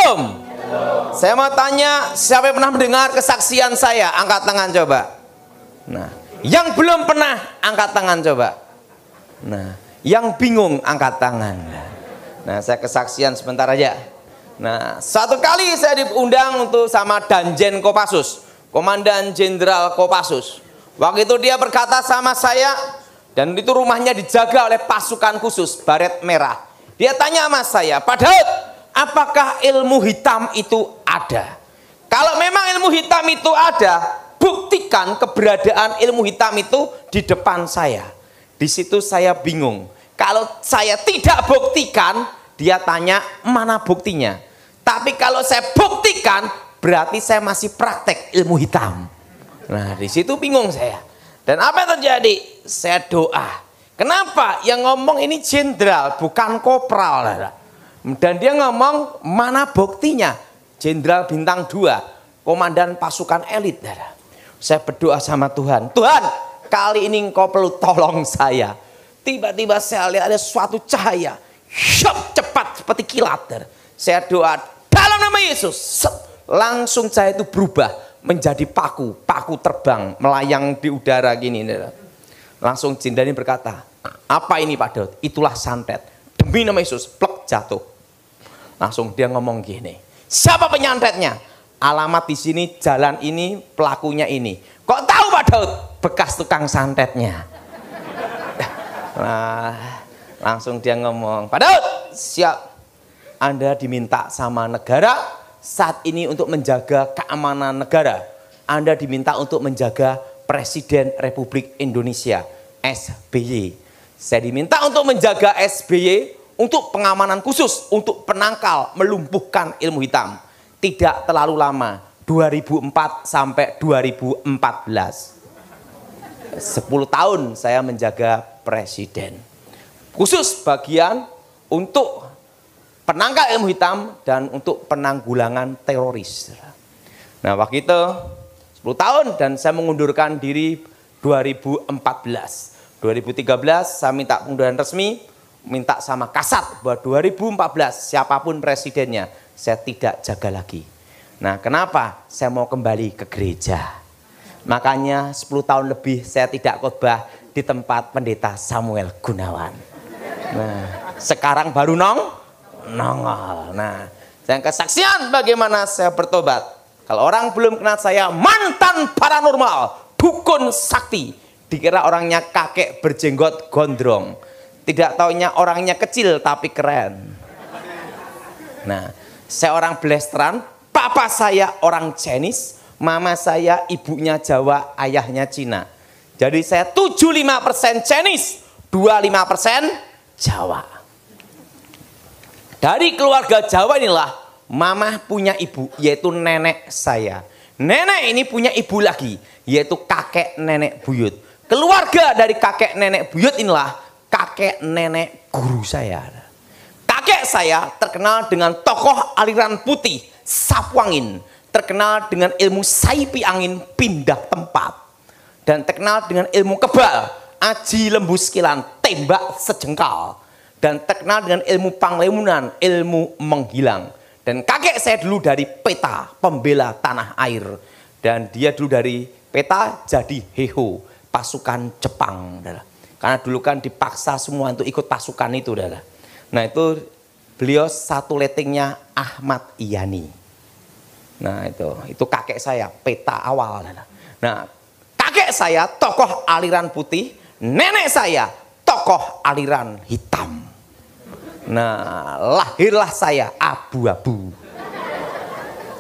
Shalom. Saya mau tanya, siapa yang pernah mendengar kesaksian saya? Angkat tangan coba. Nah, yang belum pernah, angkat tangan coba. Nah, yang bingung, angkat tangan. Nah, saya kesaksian sebentar aja. Nah, satu kali saya diundang untuk sama Danjen Kopassus, Komandan Jenderal Kopassus. Waktu itu dia berkata sama saya, dan itu rumahnya dijaga oleh pasukan khusus, baret merah. Dia tanya sama saya, Pak Daud, apakah ilmu hitam itu ada? Kalau memang ilmu hitam itu ada, buktikan keberadaan ilmu hitam itu di depan saya. Di situ saya bingung. Kalau saya tidak buktikan, dia tanya mana buktinya. Tapi kalau saya buktikan, berarti saya masih praktek ilmu hitam. Nah, di situ bingung saya. Dan apa yang terjadi? Saya doa. Kenapa? Yang ngomong ini jenderal, bukan kopral. Dan dia ngomong, mana buktinya? Jenderal bintang 2, komandan pasukan elit. Saya berdoa sama Tuhan. Tuhan, kali ini engkau perlu tolong saya. Tiba-tiba saya lihat ada suatu cahaya. Cepat seperti kilat. Saya doa, dalam nama Yesus. Langsung cahaya itu berubah menjadi paku. Paku terbang, melayang di udara gini. Langsung jenderal ini berkata, apa ini Pak Daud? Itulah santet. Demi nama Yesus, plek jatuh. Langsung dia ngomong gini, siapa penyantetnya? Alamat di sini, jalan ini, pelakunya ini. Kok tahu Pak Daud? Bekas tukang santetnya. Nah, langsung dia ngomong, Pak Daud, siap. Anda diminta sama negara saat ini untuk menjaga keamanan negara. Anda diminta untuk menjaga Presiden Republik Indonesia, SBY. Saya diminta untuk menjaga SBY untuk pengamanan khusus, untuk penangkal, melumpuhkan ilmu hitam. Tidak terlalu lama, 2004 sampai 2014. 10 tahun saya menjaga presiden. Khusus bagian untuk penangkal ilmu hitam dan untuk penanggulangan teroris. Nah, waktu itu 10 tahun dan saya mengundurkan diri 2014. 2013 saya minta pengunduran resmi, minta sama Kasat bahwa 2014 siapapun presidennya saya tidak jaga lagi. Nah, kenapa? Saya mau kembali ke gereja. Makanya 10 tahun lebih saya tidak khotbah di tempat pendeta Samuel Gunawan. Nah, sekarang baru nongol. Nah, saya kesaksian bagaimana saya bertobat. Kalau orang belum kenal saya, mantan paranormal, dukun sakti. Dikira orangnya kakek berjenggot gondrong. Tidak taunya orangnya kecil tapi keren. Nah, saya orang Blasteran, papa saya orang Chinese, mama saya ibunya Jawa, ayahnya Cina. Jadi saya 75% Chinese, 25% Jawa. Dari keluarga Jawa inilah mama punya ibu, yaitu nenek saya. Nenek ini punya ibu lagi, yaitu kakek nenek buyut. Keluarga dari kakek nenek buyut inilah kakek nenek guru saya. Kakek saya terkenal dengan tokoh aliran putih, sapu angin. Terkenal dengan ilmu saipi angin, pindah tempat. Dan terkenal dengan ilmu kebal, aji lembu sekilan, tembak sejengkal. Dan terkenal dengan ilmu panglemunan, ilmu menghilang. Dan kakek saya dulu dari peta, pembela tanah air. Dan dia dulu dari peta jadi Heho, pasukan Jepang. Karena dulu kan dipaksa semua untuk ikut pasukan itu. Nah, itu beliau satu letingnya Ahmad Yani. Nah, itu kakek saya, peta awal. Nah, kakek saya tokoh aliran putih, nenek saya tokoh aliran hitam. Nah, lahirlah saya abu-abu.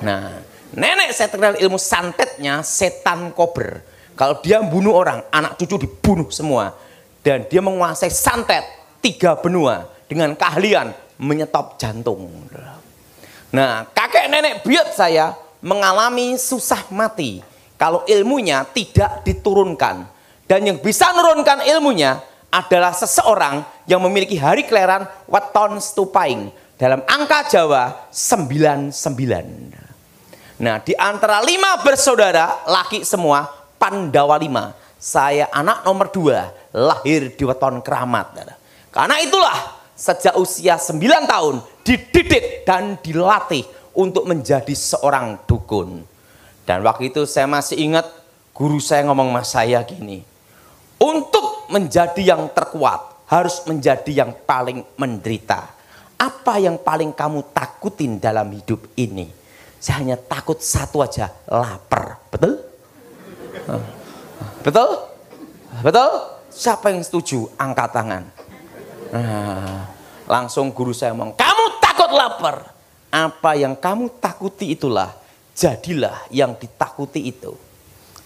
Nah, nenek saya terkenal ilmu santetnya setan kober. Kalau dia bunuh orang, anak cucu dibunuh semua. Dan dia menguasai santet 3 benua dengan keahlian menyetop jantung. Nah, kakek nenek buyut saya mengalami susah mati kalau ilmunya tidak diturunkan. Dan yang bisa menurunkan ilmunya adalah seseorang yang memiliki hari kelahiran weton stupaing dalam angka Jawa 99. Nah, di antara 5 bersaudara laki semua, Pandawa 5. Saya anak nomor 2, lahir di weton keramat. Karena itulah sejak usia 9 tahun dididik dan dilatih untuk menjadi seorang dukun. Dan waktu itu saya masih ingat guru saya ngomong sama saya gini, untuk menjadi yang terkuat harus menjadi yang paling menderita. Apa yang paling kamu takutin dalam hidup ini? Saya hanya takut satu aja, lapar. Betul? Betul? Betul? Siapa yang setuju? Angkat tangan. Langsung guru saya ngomong, kamu takut lapar. Apa yang kamu takuti itulah, jadilah yang ditakuti itu.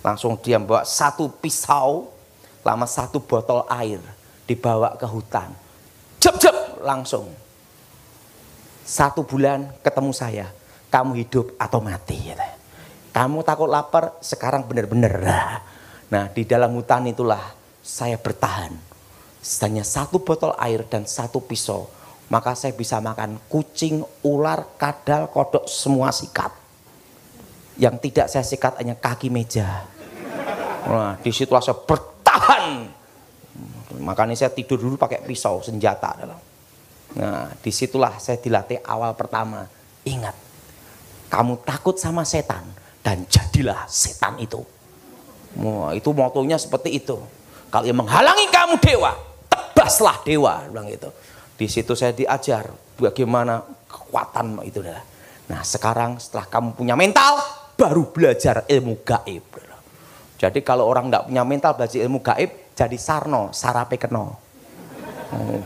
Langsung dia bawa satu pisau, lama satu botol air, dibawa ke hutan. Jep, langsung. 1 bulan ketemu saya, kamu hidup atau mati. Kamu takut lapar, sekarang benar-benar. Nah, di dalam hutan itulah saya bertahan. Hanya 1 botol air dan 1 pisau, maka saya bisa makan kucing, ular, kadal, kodok, semua sikat. Yang tidak saya sikat hanya kaki meja. Nah, disitulah saya bertahan. Makanya saya tidur dulu pakai pisau, senjata. Nah, disitulah saya dilatih awal pertama. Ingat, kamu takut sama setan dan jadilah setan itu. Wah, itu motonya seperti itu. Kalau yang menghalangi kamu dewa, tebaslah dewa, bilang gitu. Di situ saya diajar bagaimana kekuatan itu. Nah, sekarang setelah kamu punya mental, baru belajar ilmu gaib. Jadi kalau orang tidak punya mental belajar ilmu gaib, jadi sarno, sarape keno.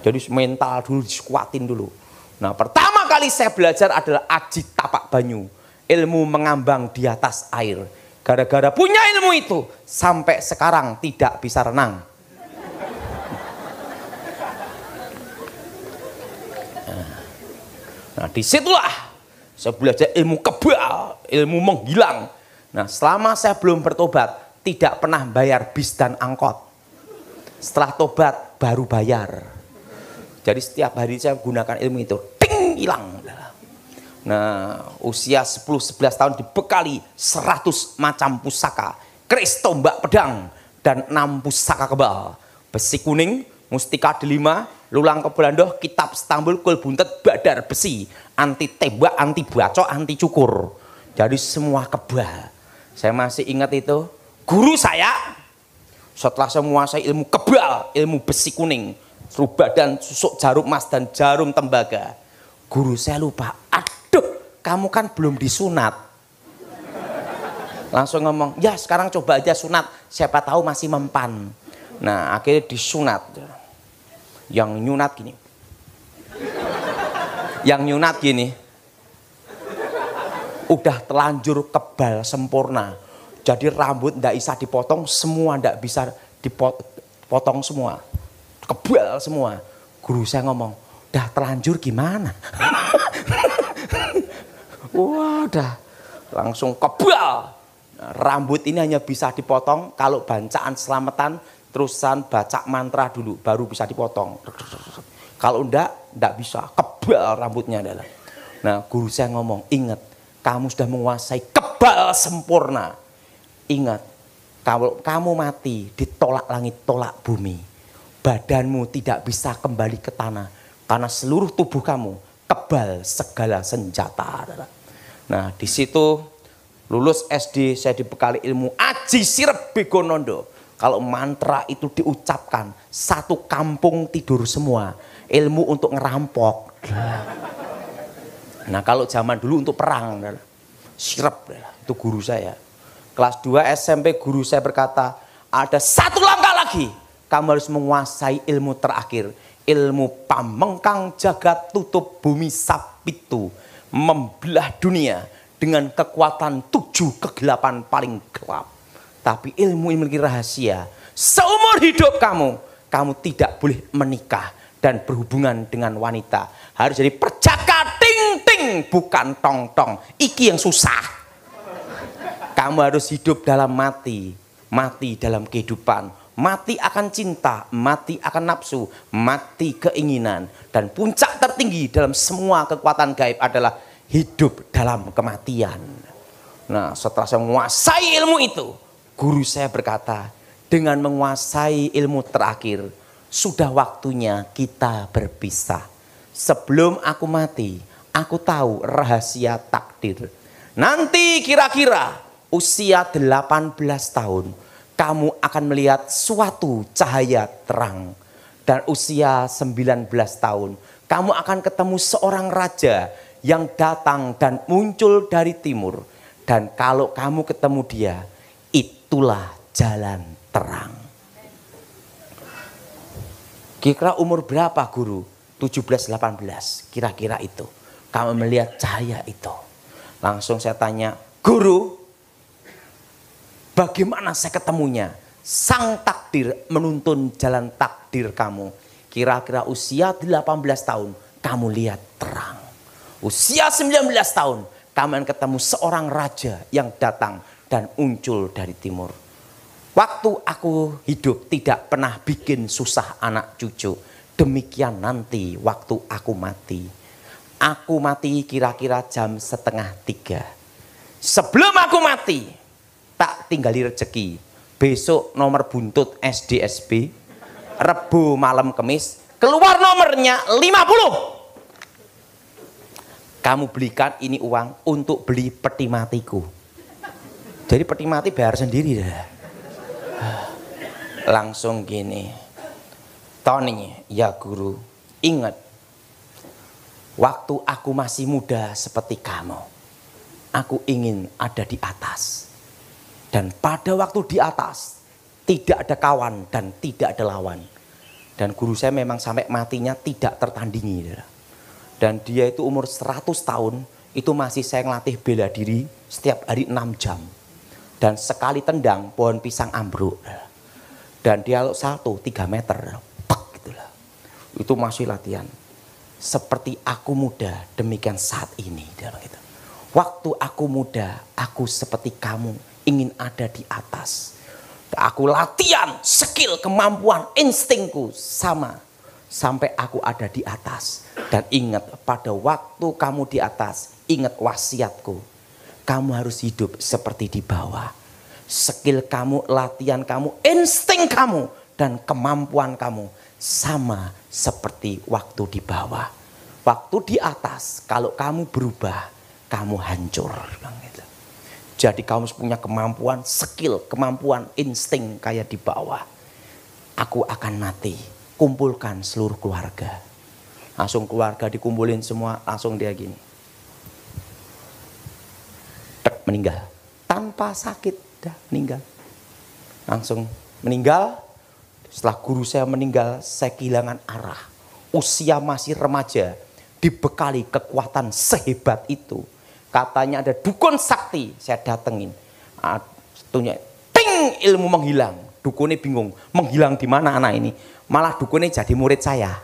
Jadi mental dulu dikuatin dulu. Nah, pertama kali saya belajar adalah aji tapak banyu, ilmu mengambang di atas air. Gara-gara punya ilmu itu, sampai sekarang tidak bisa renang. Nah, disitulah saya belajar ilmu kebal, ilmu menghilang. Nah, selama saya belum bertobat, tidak pernah bayar bis dan angkot. Setelah tobat, baru bayar. Jadi setiap hari saya gunakan ilmu itu, ting, hilang. Nah, usia 10-11 tahun dibekali 100 macam pusaka, keris, tombak, pedang, dan 6 pusaka kebal. Besi kuning, mustika delima, lulang kebelandoh, kitab Stambul, kul buntet, badar besi, anti tembak, anti bacok, anti cukur. Jadi semua kebal. Saya masih ingat itu, guru saya setelah saya menguasai ilmu kebal, ilmu besi kuning, rubah dan susuk jarum emas dan jarum tembaga, guru saya lupa, aduh kamu kan belum disunat. Langsung ngomong, ya sekarang coba aja sunat, siapa tahu masih mempan. Nah, akhirnya disunat. Yang nyunat gini, yang nyunat gini, udah telanjur kebal sempurna. Jadi rambut ndak bisa dipotong, semua ndak bisa dipotong semua. Kebal semua. Guru saya ngomong, udah terlanjur gimana? Wah, udah langsung kebal. Nah, rambut ini hanya bisa dipotong kalau bacaan selamatan, terusan baca mantra dulu, baru bisa dipotong. Kalau enggak bisa, kebal rambutnya adalah. Nah, guru saya ngomong, ingat, kamu sudah menguasai kebal sempurna. Ingat, kalau kamu mati, ditolak langit, tolak bumi. Badanmu tidak bisa kembali ke tanah karena seluruh tubuh kamu kebal segala senjata. Nah, di situ lulus SD saya dibekali ilmu aji sirep begonondo. Kalau mantra itu diucapkan, satu kampung tidur semua. Ilmu untuk ngerampok. Nah, kalau zaman dulu untuk perang, sirep itu guru saya. Kelas 2 SMP guru saya berkata, ada 1 langkah lagi. Kamu harus menguasai ilmu terakhir. Ilmu pamengkang jagat tutup bumi sapitu. Membelah dunia dengan kekuatan 7 kegelapan paling gelap. Tapi ilmu ini memiliki rahasia. Seumur hidup kamu, kamu tidak boleh menikah dan berhubungan dengan wanita. Harus jadi perjaka ting-ting, bukan tong-tong. Iki yang susah. Kamu harus hidup dalam mati. Mati dalam kehidupan. Mati akan cinta, mati akan nafsu, mati keinginan. Dan puncak tertinggi dalam semua kekuatan gaib adalah hidup dalam kematian. Nah, setelah saya menguasai ilmu itu, guru saya berkata, dengan menguasai ilmu terakhir, sudah waktunya kita berpisah. Sebelum aku mati, aku tahu rahasia takdir. takdir. Nanti kira-kira usia 18 tahun, kamu akan melihat suatu cahaya terang. Dan usia 19 tahun, kamu akan ketemu seorang raja yang datang dan muncul dari timur. Dan kalau kamu ketemu dia, itulah jalan terang. Kira-kira umur berapa guru? 17-18, kira-kira itu. Kamu melihat cahaya itu. Langsung saya tanya, guru, bagaimana saya ketemunya? Sang takdir menuntun jalan takdir kamu. Kira-kira usia 18 tahun, kamu lihat terang. Usia 19 tahun, kamu akan ketemu seorang raja yang datang dan muncul dari timur. Waktu aku hidup tidak pernah bikin susah anak cucu. Demikian nanti waktu aku mati. Aku mati kira-kira jam 2:30. Sebelum aku mati, tak tinggali rezeki. Besok nomor buntut SDSB, Rebu malam Kemis, keluar nomornya 50. Kamu belikan ini uang untuk beli peti matiku. Jadi peti mati bayar sendiri dah. Langsung gini, Tony, ya guru, ingat, waktu aku masih muda seperti kamu, aku ingin ada di atas. Dan pada waktu di atas, tidak ada kawan dan tidak ada lawan. Dan guru saya memang sampai matinya tidak tertandingi. Dan dia itu umur 100 tahun, itu masih saya ngelatih bela diri setiap hari 6 jam. Dan sekali tendang, pohon pisang ambruk. Dan dia salto 3 meter. Gitulah. Itu masih latihan. Seperti aku muda, demikian saat ini. Waktu aku muda, aku seperti kamu, ingin ada di atas. Aku latihan, skill, kemampuan, instingku sama. Sampai aku ada di atas. Dan ingat, pada waktu kamu di atas, ingat wasiatku. Kamu harus hidup seperti di bawah. Skill kamu, latihan kamu, insting kamu, dan kemampuan kamu sama seperti waktu di bawah. Waktu di atas, kalau kamu berubah, kamu hancur. Jadi kamu punya kemampuan, skill, kemampuan, insting kayak di bawah. Aku akan mati, kumpulkan seluruh keluarga. Langsung keluarga dikumpulin semua, langsung dia gini. Meninggal, tanpa sakit, dah meninggal. Langsung meninggal. Setelah guru saya meninggal, saya kehilangan arah. Usia masih remaja, dibekali kekuatan sehebat itu. Katanya ada dukun sakti, saya datengin. Tentunya, ting, ilmu menghilang. Dukunnya bingung, menghilang di mana anak ini? Malah dukunnya jadi murid saya.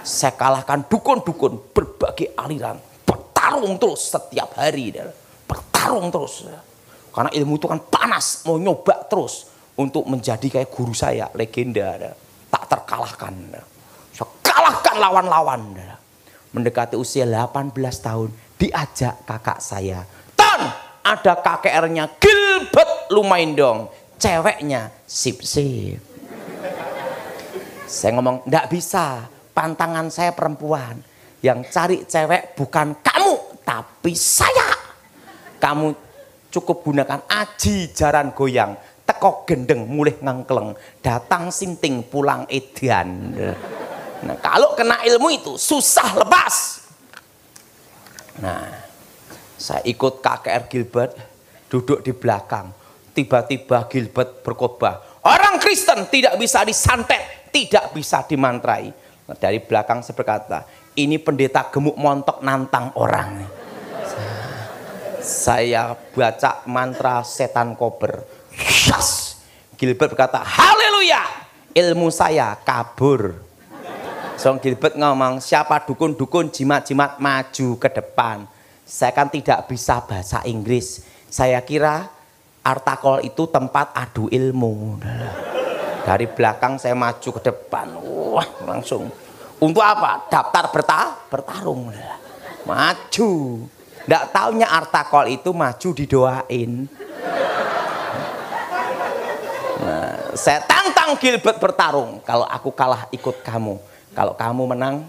Saya kalahkan dukun-dukun berbagai aliran, bertarung terus setiap hari, bertarung terus. Karena ilmu itu kan panas, mau nyoba terus untuk menjadi kayak guru saya, legenda, tak terkalahkan. Saya kalahkan lawan-lawan. Mendekati usia 18 tahun, diajak kakak saya, Ton, ada KKR-nya Gilbert Lumaindong, ceweknya sip-sip. Saya ngomong, nggak bisa, pantangan saya perempuan, yang cari cewek bukan kamu, tapi saya. Kamu cukup gunakan aji jaran goyang, teko gendeng mulih ngengkleng, datang sinting pulang edan. Nah, kalau kena ilmu itu susah lepas. Nah, saya ikut KKR Gilbert, duduk di belakang. Tiba-tiba Gilbert berkhotbah. Orang Kristen tidak bisa disantet, tidak bisa dimantrai. Nah, dari belakang saya berkata, ini pendeta gemuk montok nantang orang. Saya baca mantra setan kober. Yes! Gilbert berkata, haleluya, ilmu saya kabur. Song Gilbert ngomong, siapa dukun-dukun jimat-jimat maju ke depan. Saya kan tidak bisa bahasa Inggris. Saya kira Artakol itu tempat adu ilmu. Dari belakang saya maju ke depan. Wah, langsung. Untuk apa? Daftar bertarung. Maju. Nggak taunya Artakol itu maju didoain. Nah, saya tantang Gilbert bertarung. Kalau aku kalah ikut kamu. Kalau kamu menang,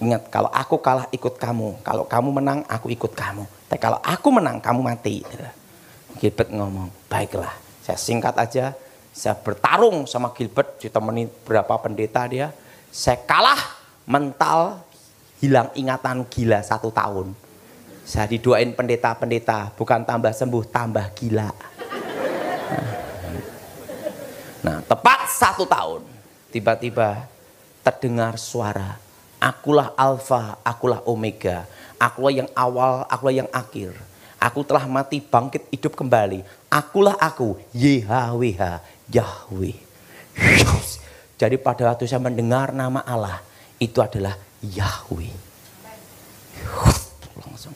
Ingat, kalau aku kalah ikut kamu, kalau kamu menang aku ikut kamu. Tapi kalau aku menang kamu mati. Gilbert ngomong, baiklah. Saya singkat aja, saya bertarung sama Gilbert, ditemani berapa pendeta dia. Saya kalah mental, hilang ingatan, gila 1 tahun. Saya didoain pendeta-pendeta, bukan tambah sembuh, tambah gila. Nah, tepat 1 tahun, tiba-tiba terdengar suara, akulah Alfa, akulah Omega, akulah yang awal, akulah yang akhir. Aku telah mati, bangkit, hidup kembali. Akulah aku, YHWH, Yahweh. Jadi pada waktu saya mendengar nama Allah, itu adalah Yahweh. Langsung.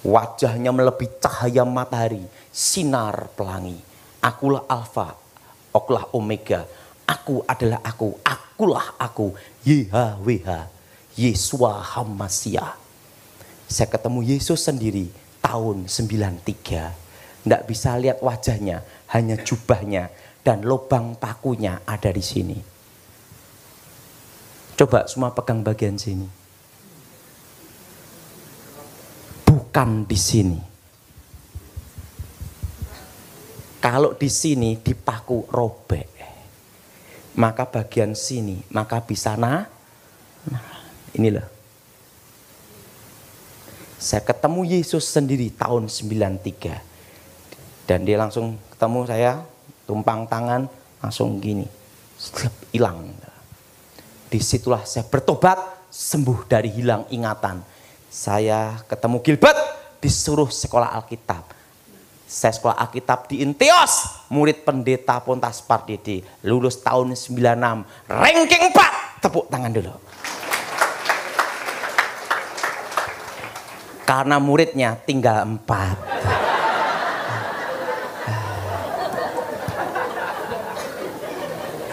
Wajahnya melebihi cahaya matahari, sinar pelangi. Akulah Alfa, akulah Omega. Aku adalah aku, akulah aku, YHWH, Yesua HaMasiah. Saya ketemu Yesus sendiri tahun 93. Tidak bisa lihat wajahnya, hanya jubahnya dan lubang pakunya ada di sini. Coba semua pegang bagian sini. Bukan di sini. Kalau di sini dipaku robek, maka bagian sini, maka bisa nah inilah. Saya ketemu Yesus sendiri tahun 93. Dan dia langsung ketemu saya, tumpang tangan, langsung gini. Hilang. Disitulah saya bertobat, sembuh dari hilang ingatan. Saya ketemu Gilbert, disuruh sekolah Alkitab. Saya sekolah Alkitab di Inteos, murid pendeta Pontas Pardede, lulus tahun 96, ranking 4, tepuk tangan dulu. Karena muridnya tinggal 4.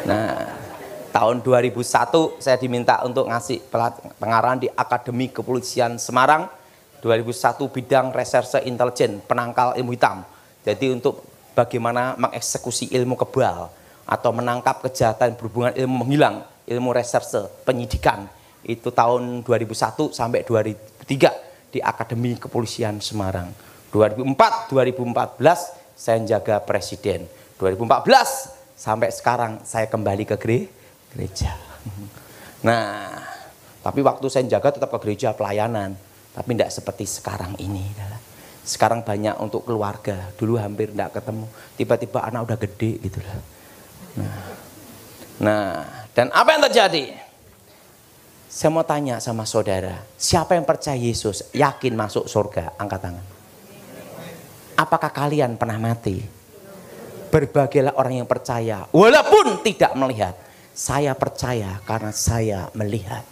Nah, tahun 2001 saya diminta untuk ngasih pengarahan di Akademi Kepolisian Semarang. 2001 bidang reserse intelijen, penangkal ilmu hitam. Jadi untuk bagaimana mengeksekusi ilmu kebal atau menangkap kejahatan berhubungan ilmu menghilang, ilmu reserse, penyidikan. Itu tahun 2001 sampai 2003 di Akademi Kepolisian Semarang. 2004-2014 saya jaga presiden. 2014 sampai sekarang saya kembali ke gereja. Nah, tapi waktu saya jaga tetap ke gereja pelayanan. Tapi tidak seperti sekarang ini. Sekarang banyak untuk keluarga. Dulu hampir tidak ketemu. Tiba-tiba anak udah gede gitu lah. Nah, dan apa yang terjadi? Saya mau tanya sama saudara. Siapa yang percaya Yesus yakin masuk surga? Angkat tangan. Apakah kalian pernah mati? Berbahagialah orang yang percaya. Walaupun tidak melihat. Saya percaya karena saya melihat.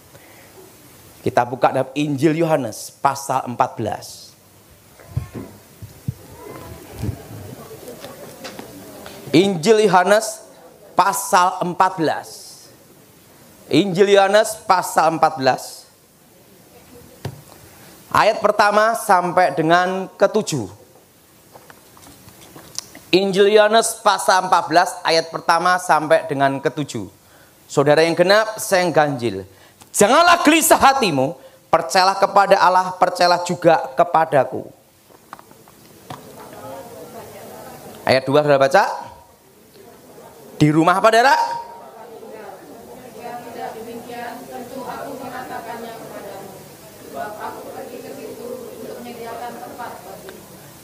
Kita buka dalam Injil Yohanes pasal 14. Injil Yohanes pasal 14. Injil Yohanes pasal 14. Ayat pertama sampai dengan ke-7. Injil Yohanes pasal 14 ayat pertama sampai dengan ke-7. Saudara yang genap, saya yang ganjil. Janganlah gelisah hatimu, percayalah kepada Allah, percayalah juga kepadaku. Ayat 2 sudah baca? Di rumah apa, saudara?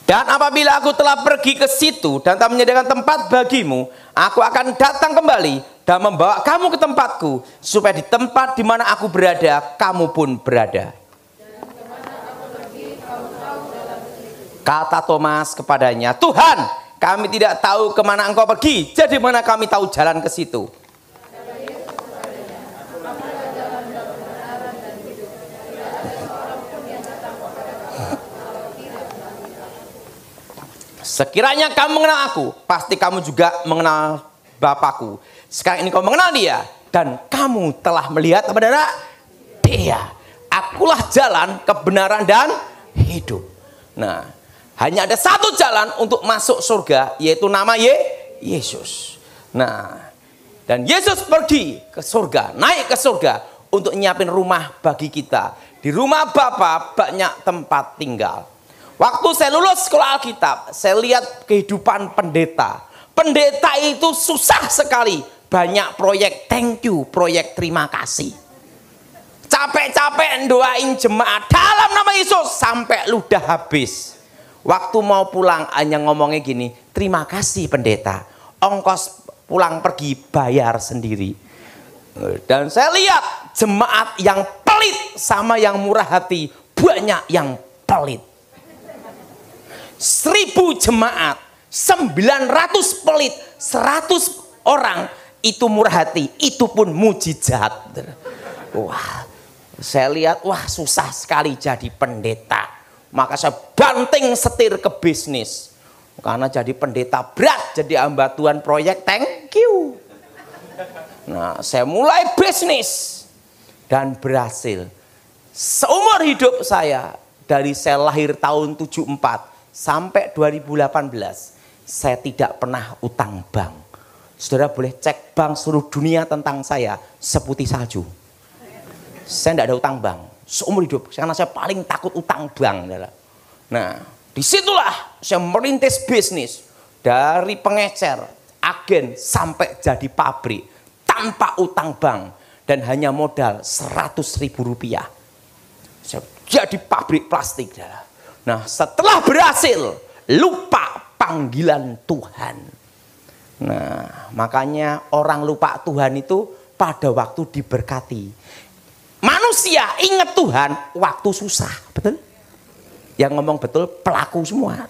Dan apabila aku telah pergi ke situ dan telah menyediakan tempat bagimu, aku akan datang kembali dan membawa kamu ke tempatku, supaya di tempat di mana aku berada, kamu pun berada. Kata Thomas kepadanya, Tuhan, kami tidak tahu kemana engkau pergi, jadi mana kami tahu jalan ke situ? Sekiranya kamu mengenal aku, pasti kamu juga mengenal Bapakku. Sekarang ini kau mengenal dia, dan kamu telah melihat apa, saudara? Dia. Akulah jalan, kebenaran, dan hidup. Nah, hanya ada satu jalan untuk masuk surga, yaitu nama Yesus. Nah, dan Yesus pergi ke surga, naik ke surga untuk nyiapin rumah bagi kita. Di rumah Bapak banyak tempat tinggal. Waktu saya lulus sekolah Alkitab, saya lihat kehidupan pendeta. Pendeta itu susah sekali. Banyak proyek thank you, proyek terima kasih. Capek-capek doain jemaat dalam nama Yesus sampai ludah habis. Waktu mau pulang hanya ngomongnya gini, terima kasih pendeta, ongkos pulang pergi bayar sendiri. Dan saya lihat jemaat yang pelit sama yang murah hati, banyak yang pelit. 1000 jemaat, 900 pelit, 100 orang itu murah hati, itu pun mujizat. Wah, saya lihat wah susah sekali jadi pendeta. Maka saya banting setir ke bisnis. Karena jadi pendeta berat, jadi hamba Tuhan proyek thank you. Nah, saya mulai bisnis dan berhasil. Seumur hidup saya, dari saya lahir tahun 74 sampai 2018, saya tidak pernah utang bank. Saudara boleh cek bank seluruh dunia tentang saya, seputih salju. Saya tidak ada utang bank seumur hidup, karena saya paling takut utang bank. Nah, disitulah saya merintis bisnis dari pengecer, agen sampai jadi pabrik tanpa utang bank dan hanya modal 100.000 rupiah. Saya jadi pabrik plastik. Nah, setelah berhasil lupa panggilan Tuhan. Nah, makanya orang lupa Tuhan itu pada waktu diberkati. Manusia ingat Tuhan waktu susah, betul? Yang ngomong betul pelaku semua.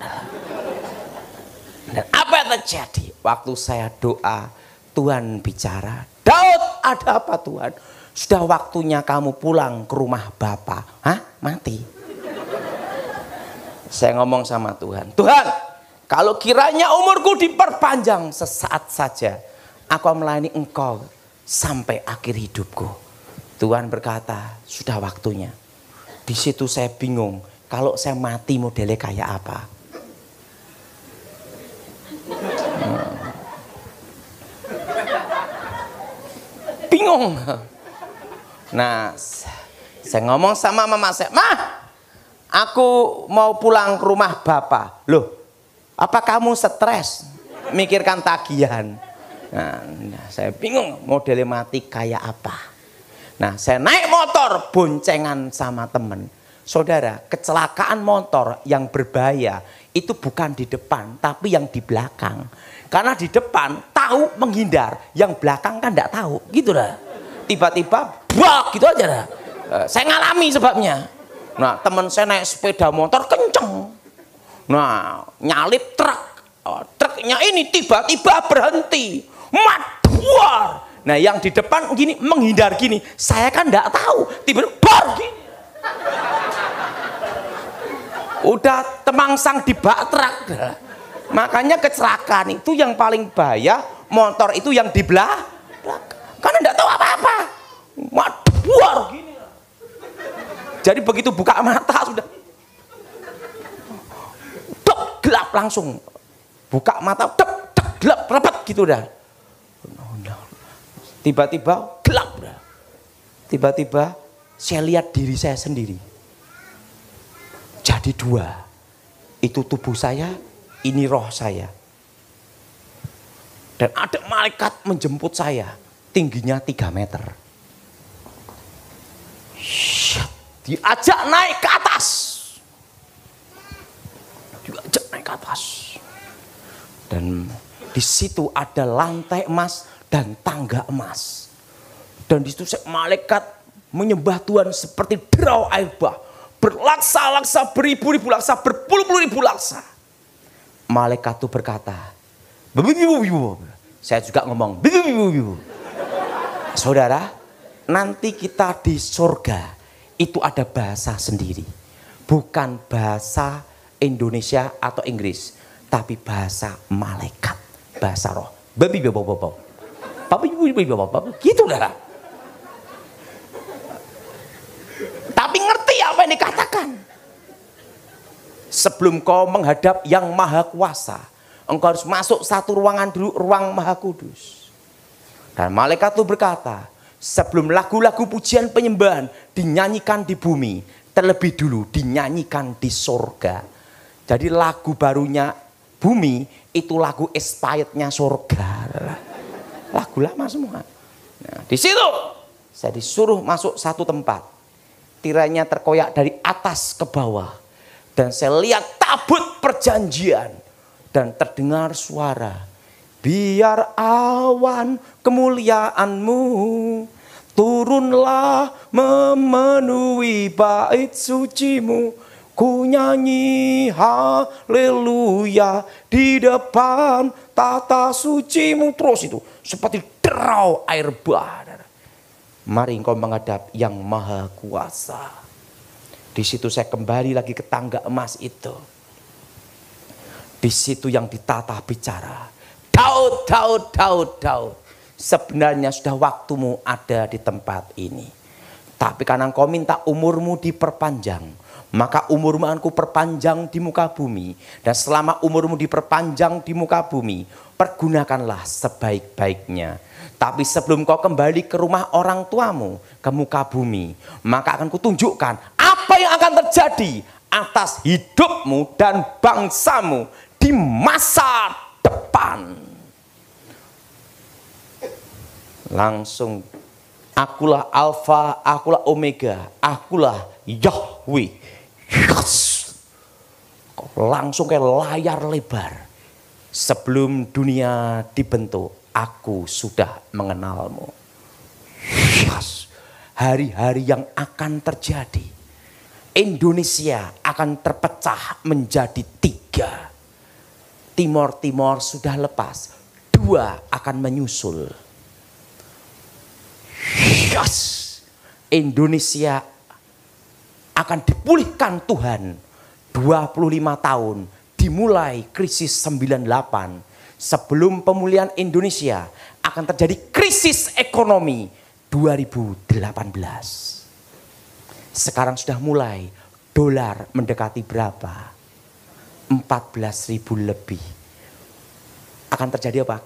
Dan apa yang terjadi? Waktu saya doa, Tuhan bicara, Daud, ada apa Tuhan? Sudah waktunya kamu pulang ke rumah Bapa. Hah? Mati. Saya ngomong sama Tuhan, Tuhan, kalau kiranya umurku diperpanjang sesaat saja, aku melayani Engkau sampai akhir hidupku. Tuhan berkata, sudah waktunya. Di situ saya bingung, kalau saya mati modelnya kayak apa? Bingung. Nah, saya ngomong sama mama saya, Mah, aku mau pulang ke rumah Bapak. Loh, apa kamu stres mikirkan tagihan? Nah, saya bingung modelnya mati kayak apa. Nah, saya naik motor boncengan sama temen. Saudara, kecelakaan motor yang berbahaya itu bukan di depan, tapi yang di belakang. Karena di depan tahu menghindar, yang belakang kan enggak tahu, gitu dah. Tiba-tiba, bak, gitu aja dah. Saya ngalami sebabnya. Nah, teman saya naik sepeda motor kenceng. Nah, nyalip truk. Truknya ini tiba-tiba berhenti. Maduar. Nah, yang di depan gini menghindar gini, saya kan enggak tahu, tiba-tiba gini. Udah temangsang di bak truk. Makanya kecelakaan itu yang paling bahaya, motor itu yang di belakang. Karena enggak tahu apa-apa. Maduar gini. Jadi begitu buka mata sudah dek, gelap langsung. Buka mata, dek, gelap, repet gitu dah. Tiba-tiba gelap. Tiba-tiba saya lihat diri saya sendiri. Jadi dua. Itu tubuh saya, ini roh saya. Dan ada malaikat menjemput saya. Tingginya 3 meter. Diajak naik ke atas. Diajak naik ke atas. Dan di situ ada lantai emas dan tangga emas. Dan di situ malaikat menyembah Tuhan seperti derau air bah. Berlaksa-laksa, beribu-ribu laksa, berpuluh-puluh ribu laksa. Malaikat itu berkata, bibu. Saya juga ngomong, bibu. Saudara, nanti kita di surga itu ada bahasa sendiri. Bukan bahasa Indonesia atau Inggris, tapi bahasa malaikat, bahasa roh. Bibu. Gitu dah. Tapi ngerti apa yang dikatakan. Sebelum kau menghadap yang maha kuasa, engkau harus masuk satu ruangan dulu, ruang maha kudus. Dan malaikat itu berkata, Sebelum lagu-lagu pujian penyembahan dinyanyikan di bumi, terlebih dulu dinyanyikan di sorga. Jadi lagu barunya bumi itu lagu expirednya sorga. Lagu lama semua. Nah, di situ saya disuruh masuk satu tempat. Tirainya terkoyak dari atas ke bawah. Dan saya lihat tabut perjanjian. Dan terdengar suara. Biar awan kemuliaan-Mu turunlah memenuhi bait suci-Mu. Ku nyanyi haleluya di depan tata suci-Mu. Terus itu seperti derau air bah. Mari engkau menghadap yang maha kuasa. Di situ saya kembali lagi ke tangga emas itu. Di situ yang ditata bicara. Daud, Daud, Daud, Daud. Sebenarnya sudah waktumu ada di tempat ini. Tapi karena engkau minta umurmu diperpanjang, maka umurmu akan kuperpanjang di muka bumi. Dan selama umurmu diperpanjang di muka bumi, pergunakanlah sebaik-baiknya. Tapi sebelum kau kembali ke rumah orang tuamu, ke muka bumi, maka akan kutunjukkan apa yang akan terjadi atas hidupmu dan bangsamu di masa depan. Langsung, akulah Alfa, akulah Omega, akulah Yahweh. Yes. Langsung kayak layar lebar. Sebelum dunia dibentuk, aku sudah mengenalmu. Yes. Hari-hari yang akan terjadi, Indonesia akan terpecah menjadi 3. Timor sudah lepas, 2 akan menyusul. Yes. Indonesia akan dipulihkan Tuhan 25 tahun. Dimulai krisis 98. Sebelum pemulihan Indonesia akan terjadi krisis ekonomi 2018. Sekarang sudah mulai. Dolar mendekati berapa? 14.000 lebih. Akan terjadi apa?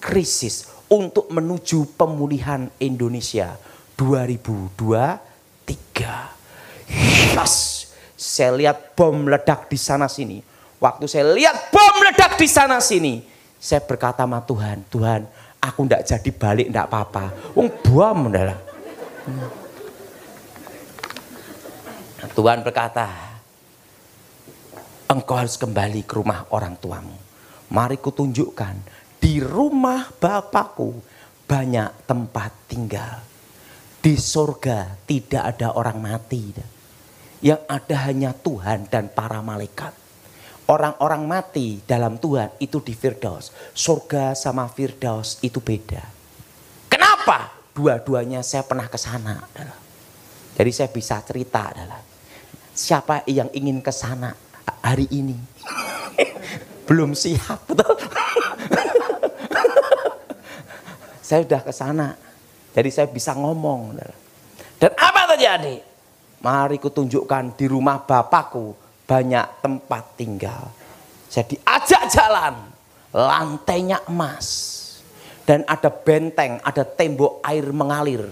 Krisis untuk menuju pemulihan Indonesia 2023. Yes. Saya lihat bom meledak di sana sini. Waktu saya lihat bom meledak di sana sini, saya berkata sama Tuhan, Tuhan, aku ndak jadi balik ndak apa-apa. Wong bom adalah. Tuhan berkata, engkau harus kembali ke rumah orang tuamu. Mari kutunjukkan. Di rumah Bapakku banyak tempat tinggal. Di surga tidak ada orang mati. Yang ada hanya Tuhan dan para malaikat. Orang-orang mati dalam Tuhan itu di Firdaus. Surga sama Firdaus itu beda. Kenapa? Dua-duanya saya pernah ke sana. Jadi saya bisa cerita adalah siapa yang ingin ke sana hari ini? Belum siap, betul? Saya sudah ke sana. Jadi saya bisa ngomong. Dan apa terjadi? Mari kutunjukkan di rumah Bapakku banyak tempat tinggal. Saya diajak jalan. Lantainya emas. Dan ada benteng, ada tembok air mengalir.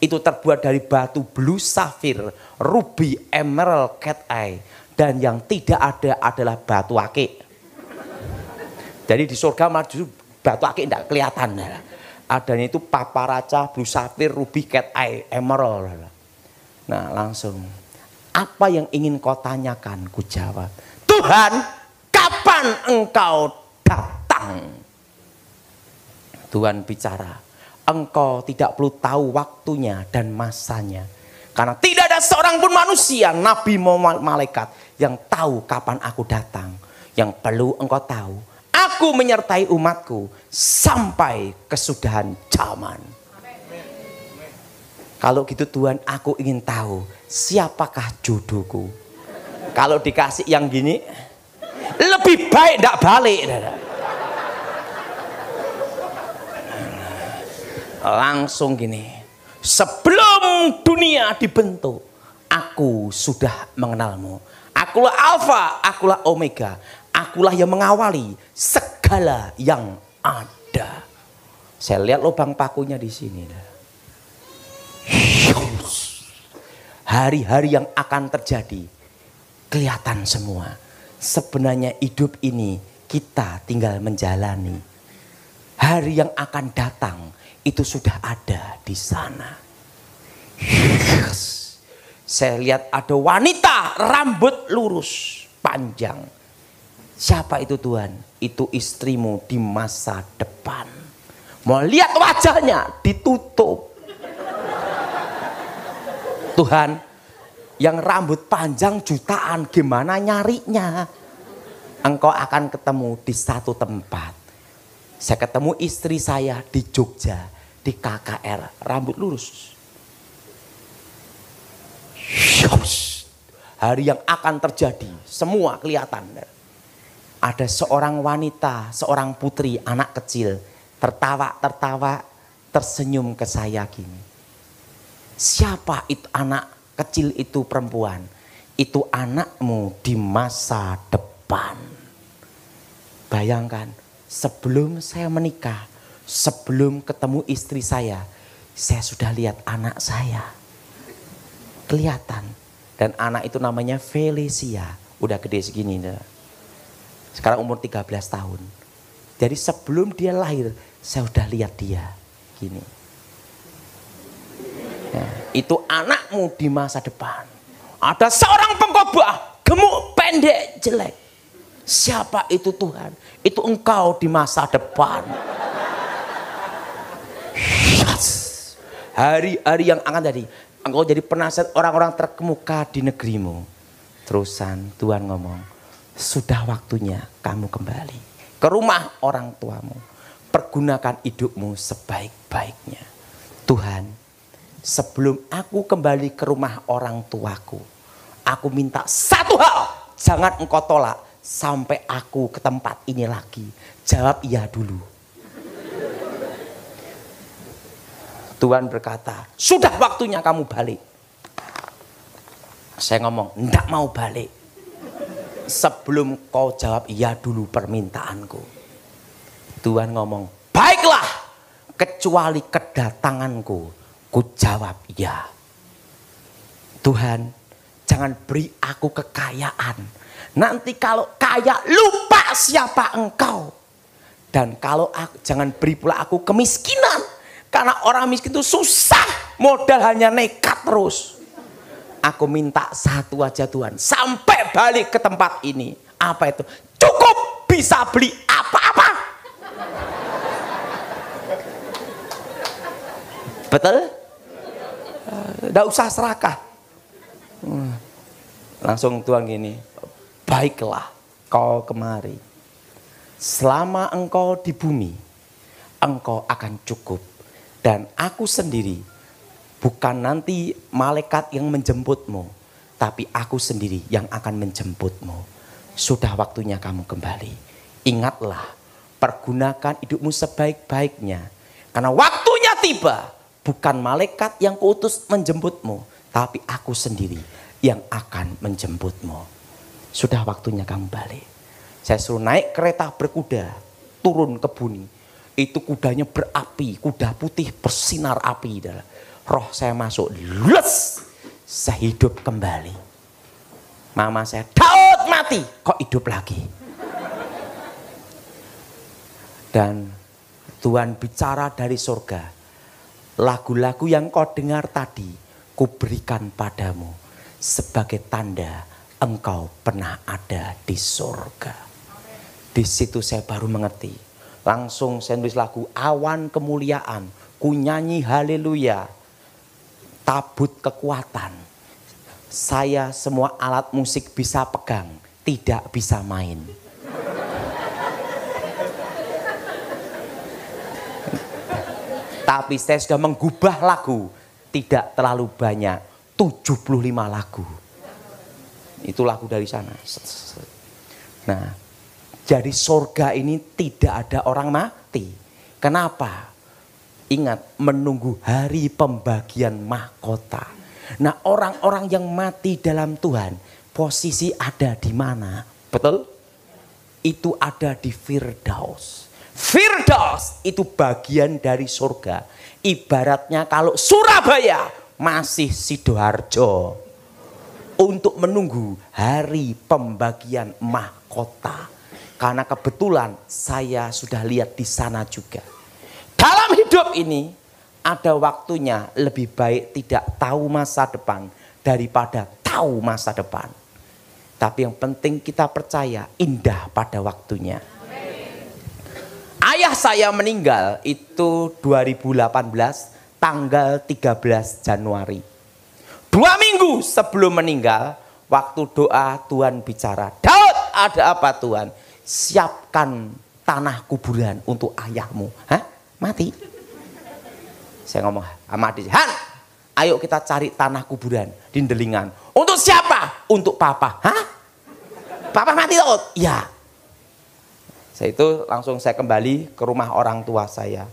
Itu terbuat dari batu blue safir, ruby, emerald, cat eye. Dan yang tidak ada adalah batu akik. Jadi di surga maju batu akik tidak kelihatan. Adanya itu paparaca, blue sapphire, ruby, cat eye, emerald. Nah langsung, apa yang ingin kau tanyakan? Ku jawab, Tuhan, kapan engkau datang? Tuhan bicara, engkau tidak perlu tahu waktunya dan masanya. Karena tidak ada seorang pun manusia, nabi maupun malaikat yang tahu kapan aku datang. Yang perlu engkau tahu, aku menyertai umatku sampai kesudahan zaman. Kalau gitu Tuhan, aku ingin tahu siapakah jodohku. Kalau dikasih yang gini, lebih baik tidak balik. Langsung gini, sebelum dunia dibentuk, aku sudah mengenalmu. Akulah Alfa, akulah Omega. Akulah yang mengawali segala yang ada. Saya lihat lubang pakunya di sini. hari-hari yang akan terjadi kelihatan semua. Sebenarnya hidup ini kita tinggal menjalani. Hari yang akan datang itu sudah ada di sana. Yes. Saya lihat ada wanita rambut lurus panjang. Siapa itu Tuhan? Itu istrimu di masa depan. Mau lihat wajahnya ditutup. Tuhan, yang rambut panjang jutaan gimana nyarinya? Engkau akan ketemu di satu tempat. Saya ketemu istri saya di Jogja, di KKR, rambut lurus. Hari yang akan terjadi, semua kelihatan. Ada seorang wanita, seorang putri, anak kecil, tertawa, tersenyum ke saya gini. Siapa itu anak kecil itu perempuan? Itu anakmu di masa depan. Bayangkan, sebelum saya menikah, sebelum ketemu istri saya sudah lihat anak saya. Kelihatan. Dan anak itu namanya Felicia. Udah gede segini. Sekarang umur 13 tahun. Jadi sebelum dia lahir, saya udah lihat dia. Gini. Nah, itu anakmu di masa depan. Ada seorang pengkhotbah, gemuk, pendek, jelek. Siapa itu Tuhan? Itu engkau di masa depan. Hari-hari yang akan jadi. Engkau jadi penasihat orang-orang terkemuka di negerimu. Terusan Tuhan ngomong, sudah waktunya kamu kembali ke rumah orang tuamu. Pergunakan hidupmu sebaik-baiknya. Tuhan, sebelum aku kembali ke rumah orang tuaku, aku minta satu hal, jangan engkau tolak sampai aku ke tempat ini lagi. Jawab iya dulu. Tuhan berkata, sudah waktunya kamu balik. Saya ngomong, enggak mau balik. Sebelum kau jawab iya dulu permintaanku. Tuhan ngomong, baiklah, kecuali kedatanganku, ku jawab iya. Tuhan, jangan beri aku kekayaan. Nanti kalau kaya lupa siapa engkau. Dan kalau jangan beri pula aku kemiskinan. Karena orang miskin itu susah, modal hanya nekat terus. Aku minta satu aja Tuhan, sampai balik ke tempat ini. Apa itu? Cukup bisa beli apa-apa. Betul? Tidak usah serakah. Langsung Tuhan gini, baiklah kau kemari. Selama engkau di bumi, engkau akan cukup. Dan aku sendiri, bukan nanti malaikat yang menjemputmu, tapi aku sendiri yang akan menjemputmu. Sudah waktunya kamu kembali. Ingatlah, pergunakan hidupmu sebaik-baiknya. Karena waktunya tiba, bukan malaikat yang kuutus menjemputmu, tapi aku sendiri yang akan menjemputmu. Sudah waktunya kamu balik. Saya suruh naik kereta berkuda, turun ke bumi. Itu kudanya berapi, kuda putih bersinar api. Roh saya masuk, les, saya hidup kembali. Mama saya, Daud mati, kok hidup lagi? Dan Tuhan bicara dari surga, lagu-lagu yang kau dengar tadi, kuberikan padamu sebagai tanda engkau pernah ada di surga. Di situ saya baru mengerti. Langsung saya nulis lagu Awan Kemuliaan, ku nyanyi haleluya, tabut kekuatan. Saya semua alat musik bisa pegang, tidak bisa main. Tapi saya sudah menggubah lagu, tidak terlalu banyak, 75 lagu. Itu lagu dari sana. Nah, jadi surga ini tidak ada orang mati. Kenapa? Ingat, menunggu hari pembagian mahkota. Nah, orang-orang yang mati dalam Tuhan, posisi ada di mana? Betul? Itu ada di Firdaus. Firdaus itu bagian dari surga. Ibaratnya kalau Surabaya masih Sidoarjo untuk menunggu hari pembagian mahkota. Karena kebetulan saya sudah lihat di sana juga. Dalam hidup ini ada waktunya lebih baik tidak tahu masa depan daripada tahu masa depan. Tapi yang penting kita percaya indah pada waktunya. Ayah saya meninggal itu 2018 tanggal 13 Januari. 2 minggu sebelum meninggal, waktu doa Tuhan bicara, Daud, ada apa Tuhan? Siapkan tanah kuburan untuk ayahmu. Hah? Mati? Saya ngomong sama adik, Han, ayo kita cari tanah kuburan di Delingan. Untuk siapa? Untuk papa. Hah? Papa mati Daud? Ya. Saya itu langsung saya kembali ke rumah orang tua saya.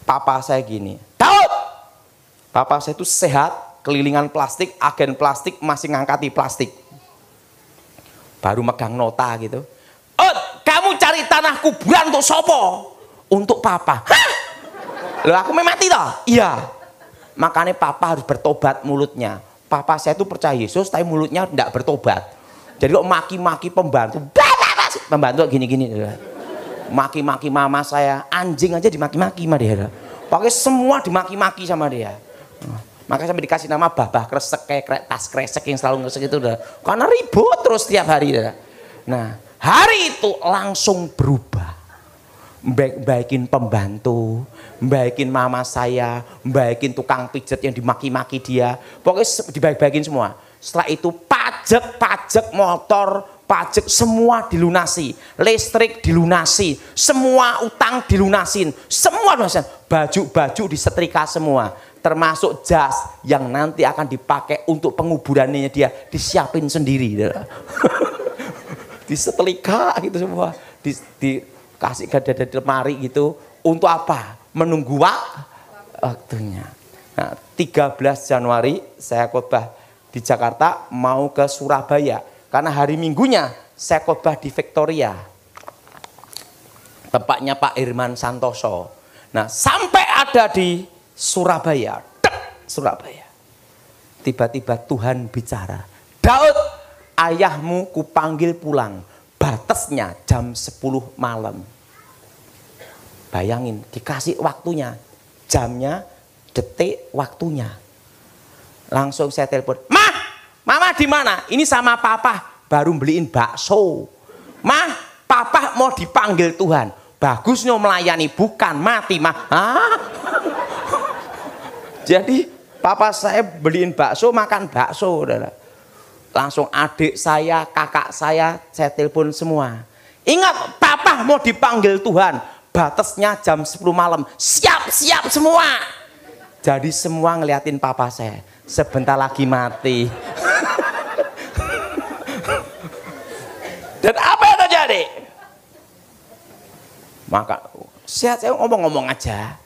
Papa saya gini, Daud! Papa saya itu sehat, kelilingan plastik, agen plastik, masih ngangkati plastik. Baru megang nota gitu. Kamu cari tanah kuburan untuk sopo? Untuk papa. Hah? Loh aku memang mati toh? Iya. Makanya papa harus bertobat mulutnya. Papa saya itu percaya Yesus, tapi mulutnya tidak bertobat. Jadi kok maki-maki pembantu. Pembantu gini-gini. Maki-maki mama saya. Anjing aja dimaki-maki sama dia. Pokoknya semua dimaki-maki sama dia. Makanya sampai dikasih nama babah kresek, kayak tas kresek yang selalu kresek itu udah. Karena ribut terus tiap hari. Nah, hari itu langsung berubah. Baikin pembantu, baikin mama saya, baikin tukang pijet yang dimaki-maki dia. Pokoknya dibaik-baikin semua. Setelah itu pajak motor, pajak semua dilunasi. Listrik dilunasi, semua utang dilunasin. Semua lunasin. Baju-baju disetrika semua. Termasuk jas yang nanti akan dipakai untuk penguburannya dia disiapin sendiri. Disetrika gitu semua. Dikasih ke lemari gitu. Untuk apa? Menunggu waktunya. Nah, 13 Januari saya khotbah di Jakarta, mau ke Surabaya. Karena hari Minggunya saya khotbah di Victoria. Tempatnya Pak Irman Santoso. Nah, sampai ada di Surabaya. Surabaya. Tiba-tiba Tuhan bicara. Daud, ayahmu kupanggil pulang. Batasnya jam 10 malam. Bayangin, dikasih waktunya. Jamnya, detik, waktunya. Langsung saya telepon. Mama di mana? Ini sama papa. Baru beliin bakso. Papa mau dipanggil Tuhan. Bagusnya melayani, bukan mati Jadi papa saya beliin bakso, makan bakso. Langsung adik saya, kakak saya telepon semua. Ingat, papa mau dipanggil Tuhan. Batasnya jam 10 malam. Siap semua. Jadi semua ngeliatin papa saya. Sebentar lagi mati. Dan apa yang terjadi? Maka saya ngomong-ngomong aja.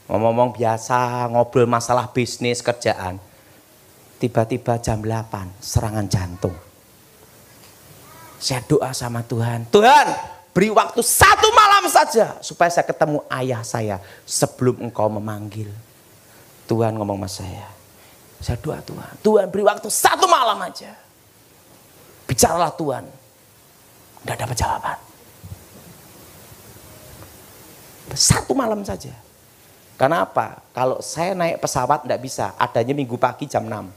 Ngomong-ngomong biasa, ngobrol masalah bisnis, kerjaan. Tiba-tiba jam 8, serangan jantung. Saya doa sama Tuhan. Tuhan, beri waktu 1 malam saja. Supaya saya ketemu ayah saya sebelum engkau memanggil. Tuhan ngomong sama saya. Saya doa Tuhan. Tuhan beri waktu 1 malam aja. Bicaralah Tuhan. Tidak dapat jawaban. 1 malam saja. Kenapa? Kalau saya naik pesawat tidak bisa. Adanya Minggu pagi jam 6.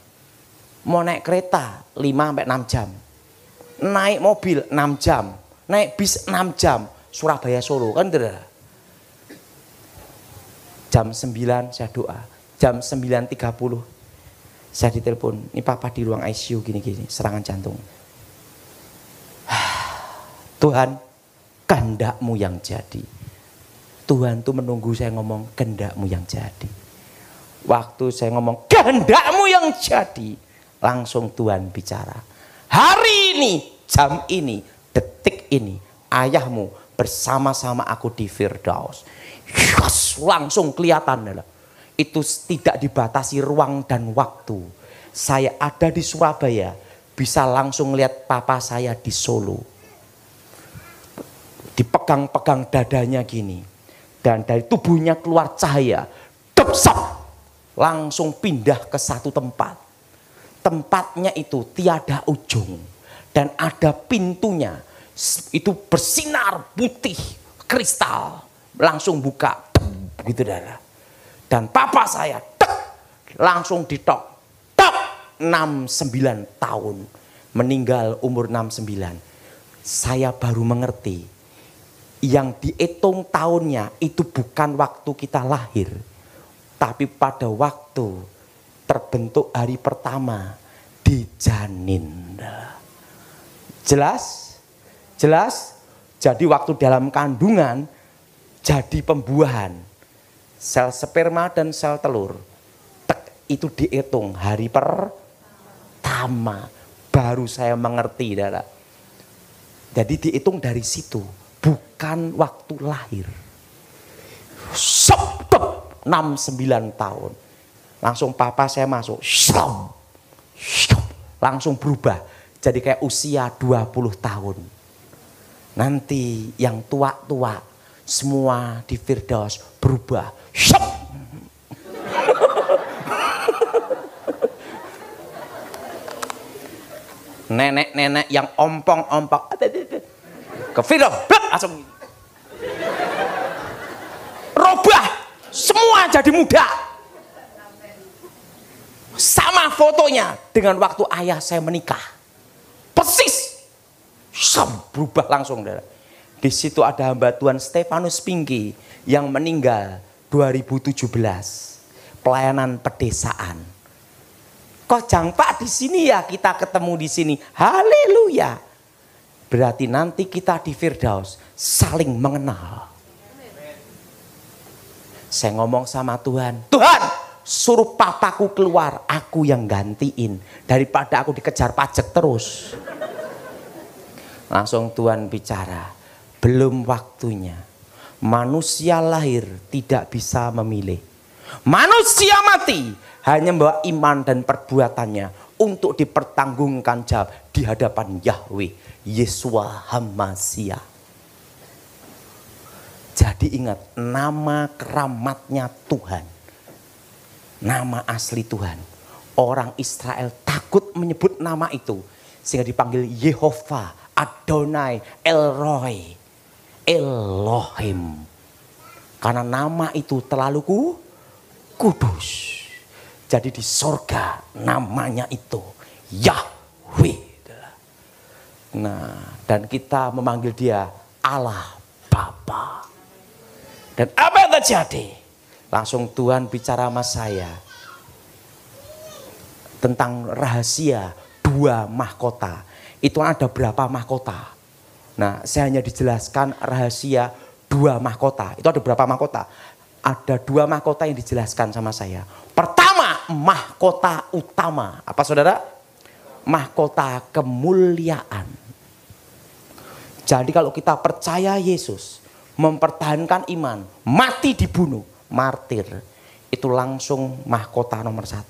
Mau naik kereta 5-6 jam. Naik mobil 6 jam. Naik bis 6 jam. Surabaya Solo kan tidak. Jam 9 saya doa. Jam 9.30 saya ditelepon. Ini papa di ruang ICU gini-gini. Serangan jantung. Tuhan, kehendak-Mu yang jadi. Tuhan tuh menunggu saya ngomong kehendak-Mu yang jadi. Waktu saya ngomong kehendak-Mu yang jadi, langsung Tuhan bicara. Hari ini, jam ini, detik ini, ayahmu bersama-sama aku di Firdaus. Yes, langsung kelihatan. Itu tidak dibatasi ruang dan waktu. Saya ada di Surabaya, bisa langsung lihat papa saya di Solo. Dipegang-pegang dadanya gini. Dan dari tubuhnya keluar cahaya. Depsap. langsung pindah ke satu tempat. Tempatnya itu tiada ujung dan ada pintunya. Itu bersinar putih kristal. Langsung buka gitu darah. Dan papa saya langsung ditok. Tok 69 tahun. Meninggal umur 69. Saya baru mengerti. Yang dihitung tahunnya itu bukan waktu kita lahir. Tapi pada waktu terbentuk hari pertama di janin. Jelas? Jelas? Jadi waktu dalam kandungan jadi pembuahan. Sel sperma dan sel telur. Itu dihitung hari pertama. Baru saya mengerti. Jadi dihitung dari situ. Bukan waktu lahir. 69 tahun. Langsung papa saya masuk. Langsung berubah. Jadi kayak usia 20 tahun. Nanti yang tua-tua semua di Firdaus berubah. Nenek-nenek yang ompong-ompong ke Firdaus langsung robah. Semua jadi muda. Sama fotonya dengan waktu ayah saya menikah. Persis. Berubah langsung. Di situ ada hamba Tuhan Stefanus Pinky yang meninggal 2017. Pelayanan pedesaan. Kojang Pak di sini ya, kita ketemu di sini. Haleluya. Berarti nanti kita di Firdaus saling mengenal. Saya ngomong sama Tuhan, Tuhan suruh papaku keluar, aku yang gantiin. Daripada aku dikejar pajak terus. Langsung Tuhan bicara, belum waktunya. Manusia lahir tidak bisa memilih. Manusia mati hanya membawa iman dan perbuatannya untuk dipertanggungan jawab di hadapan Yahweh, Yesua HaMashiach. Jadi ingat, nama keramatnya Tuhan. Nama asli Tuhan. Orang Israel takut menyebut nama itu. Sehingga dipanggil Yehova, Adonai, Elroy, Elohim. Karena nama itu terlalu kudus. Jadi di sorga namanya itu Yahweh. Nah, dan kita memanggil dia Allah Bapa. Dan apa yang terjadi? Langsung Tuhan bicara sama saya tentang rahasia 2 mahkota. Itu ada berapa mahkota? Nah, saya hanya dijelaskan rahasia 2 mahkota. Itu ada berapa mahkota? Ada 2 mahkota yang dijelaskan sama saya. Pertama, mahkota utama. Apa saudara? Mahkota kemuliaan. Jadi kalau kita percaya Yesus, mempertahankan iman, mati dibunuh, martir, itu langsung mahkota nomor 1.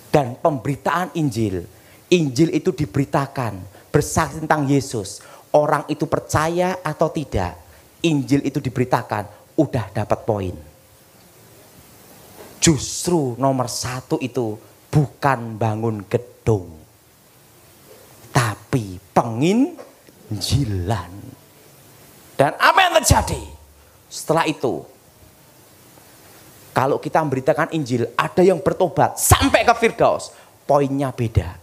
Dan pemberitaan Injil, Injil itu diberitakan, bersaksi tentang Yesus. Orang itu percaya atau tidak, Injil itu diberitakan, udah dapat poin. Justru nomor 1 itu bukan bangun gedung, tapi penginjilan. Dan apa yang terjadi? Setelah itu, kalau kita memberitakan Injil, ada yang bertobat sampai ke Firdaus, poinnya beda.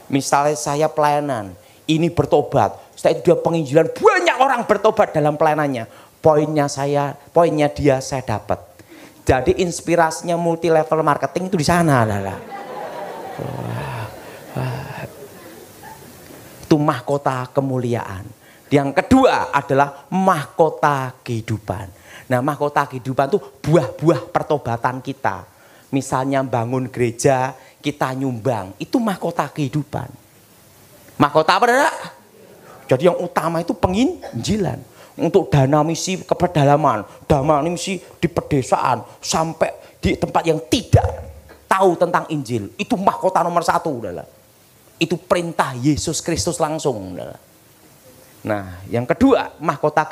Misalnya saya pelayanan, ini bertobat, setelah itu dia penginjilan, banyak orang bertobat dalam pelayanannya. Poinnya dia saya dapat. Jadi inspirasinya multi level marketing itu di sana. Itu mahkota kemuliaan. Yang kedua adalah mahkota kehidupan. Nah, mahkota kehidupan itu buah-buah pertobatan kita. Misalnya bangun gereja, kita nyumbang, itu mahkota kehidupan. Mahkota apa, Saudara? Jadi yang utama itu penginjilan. Untuk dana misi ke pedalaman, dana misi di pedesaan, sampai di tempat yang tidak tahu tentang Injil. Itu mahkota nomor 1. Saudara. Itu perintah Yesus Kristus langsung. Saudara. Nah, yang kedua, mahkota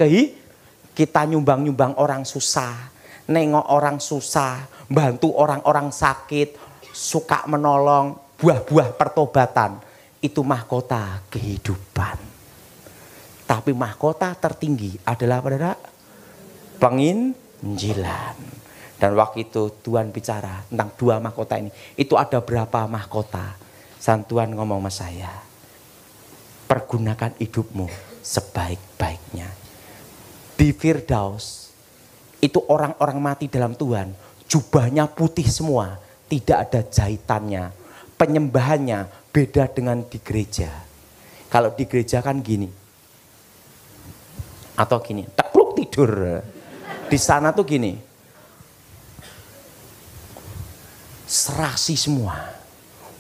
kita nyumbang-nyumbang orang susah. nengok orang susah, bantu orang-orang sakit, suka menolong, buah-buah pertobatan. Itu mahkota kehidupan. Tapi mahkota tertinggi adalah pada penginjilan. Dan waktu itu Tuhan bicara tentang 2 mahkota ini. Itu ada berapa mahkota? Dan Tuhan ngomong sama saya, pergunakan hidupmu sebaik-baiknya. Di Firdaus itu orang-orang mati dalam Tuhan, jubahnya putih semua, tidak ada jahitannya. Penyembahannya beda dengan di gereja. Kalau di gereja kan gini, atau gini, tekluk tidur. Di sana tuh gini, serasi semua,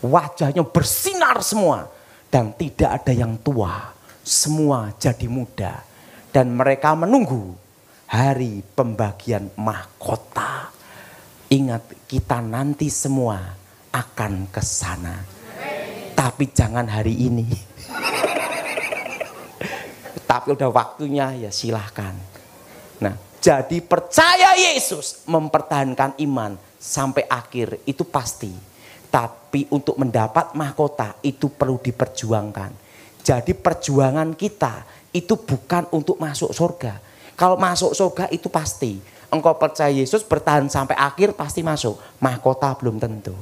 wajahnya bersinar semua, dan tidak ada yang tua, semua jadi muda, dan mereka menunggu hari pembagian mahkota. Ingat, kita nanti semua akan ke sana, tapi jangan hari ini. Tapi udah waktunya, ya silahkan. Nah, jadi percaya Yesus, mempertahankan iman sampai akhir itu pasti. Tapi untuk mendapat mahkota itu perlu diperjuangkan. Jadi perjuangan kita itu bukan untuk masuk surga. Kalau masuk surga itu pasti. Engkau percaya Yesus, bertahan sampai akhir pasti masuk. Mahkota belum tentu.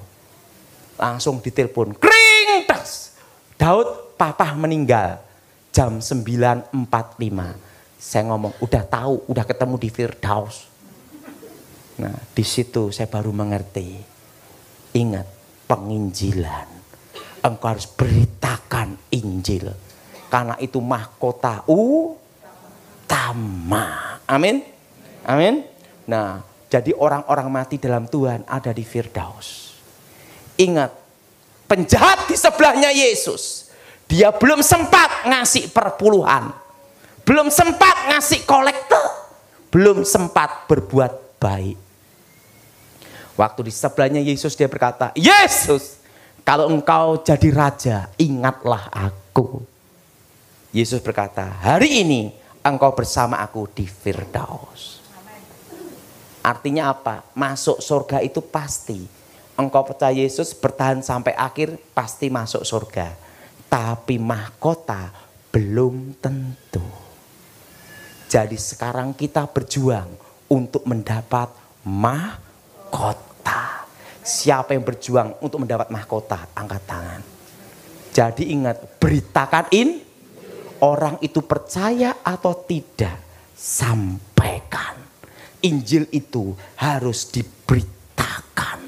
Langsung ditelepon, kring tas. Daud, papa meninggal jam 9.45. Saya ngomong, udah tahu, udah ketemu di Firdaus. Nah, di situ saya baru mengerti. Ingat, penginjilan. Engkau harus beritakan Injil. Karena itu mahkota utama. Amin. Amin. Nah, jadi orang-orang mati dalam Tuhan ada di Firdaus. Ingat, penjahat di sebelahnya Yesus, dia belum sempat ngasih perpuluhan, belum sempat ngasih kolekte, belum sempat berbuat baik. Waktu di sebelahnya Yesus, dia berkata, Yesus, kalau engkau jadi raja, ingatlah aku. Yesus berkata, hari ini engkau bersama aku di Firdaus. Artinya apa? Masuk surga itu pasti. Engkau percaya Yesus, bertahan sampai akhir, pasti masuk surga. Tapi mahkota belum tentu. Jadi sekarang kita berjuang untuk mendapat mahkota. Siapa yang berjuang untuk mendapat mahkota? Angkat tangan. Jadi ingat, beritakan orang itu percaya atau tidak, sampaikan. Injil itu harus diberitakan.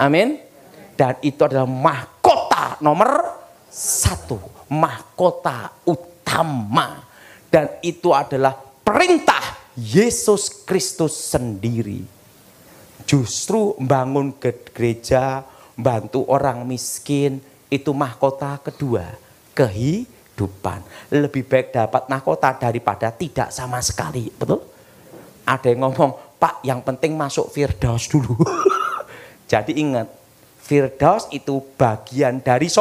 Amin. Dan itu adalah mahkota nomor 1. Mahkota utama. Dan itu adalah perintah Yesus Kristus sendiri. Justru membangun gereja, bantu orang miskin, itu mahkota kedua. Kehidupan. Lebih baik dapat mahkota daripada tidak sama sekali. Betul? Ada yang ngomong, Pak, yang penting masuk Firdaus dulu. Jadi ingat, Firdaus itu bagian dari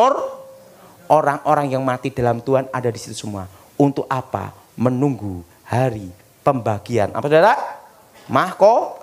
orang-orang yang mati dalam Tuhan ada di situ semua. Untuk apa? Menunggu hari pembagian. Apa saudara? Mahkota.